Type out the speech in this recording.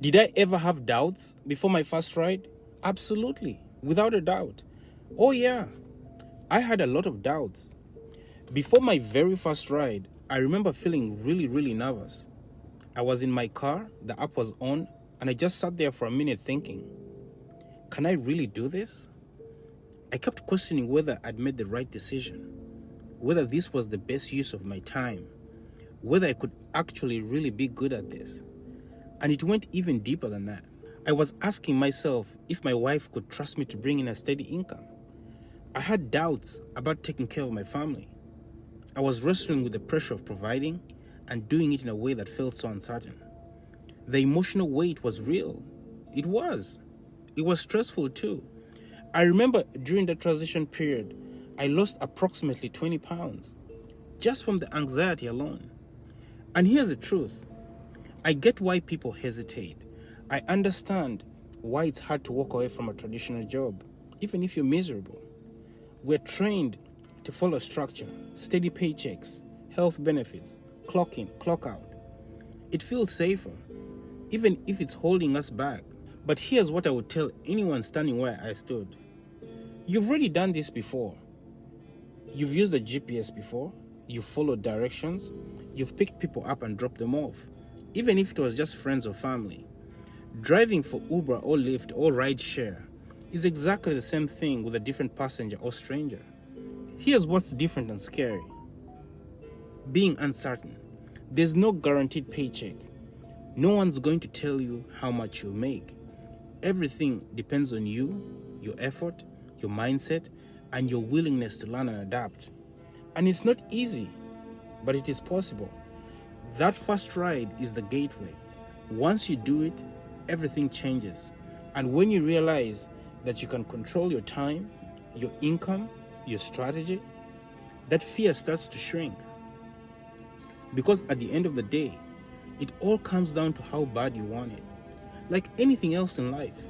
Did I ever have doubts before my first ride? Absolutely, without a doubt. Oh yeah, I had a lot of doubts. Before my very first ride, I remember feeling really nervous. I was in my car, the app was on, and I just sat there for a minute thinking, can I really do this? I kept questioning whether I'd made the right decision, whether this was the best use of my time, whether I could actually really be good at this. And it went even deeper than that. I was asking myself if my wife could trust me to bring in a steady income. I had doubts about taking care of my family. I was wrestling with the pressure of providing and doing it in a way that felt so uncertain. The emotional weight was real. It was. It was stressful too. I remember during the transition period, I lost approximately 20 pounds just from the anxiety alone. And here's the truth. I get why people hesitate. I understand why it's hard to walk away from a traditional job, even if you're miserable. We're trained to follow structure, steady paychecks, health benefits, clock in, clock out. It feels safer, even if it's holding us back. But here's what I would tell anyone standing where I stood. You've already done this before. You've used the GPS before. You've followed directions. You've picked people up and dropped them off, even if it was just friends or family. Driving for Uber or Lyft or rideshare is exactly the same thing with a different passenger or stranger. Here's what's different and scary. Being uncertain. There's no guaranteed paycheck. No one's going to tell you how much you'll make. Everything depends on you, your effort, your mindset, and your willingness to learn and adapt. And it's not easy, but it is possible. That first ride is the gateway. Once you do it, everything changes. And when you realize that you can control your time, your income, your strategy, that fear starts to shrink. Because at the end of the day, it all comes down to how bad you want it. Like anything else in life,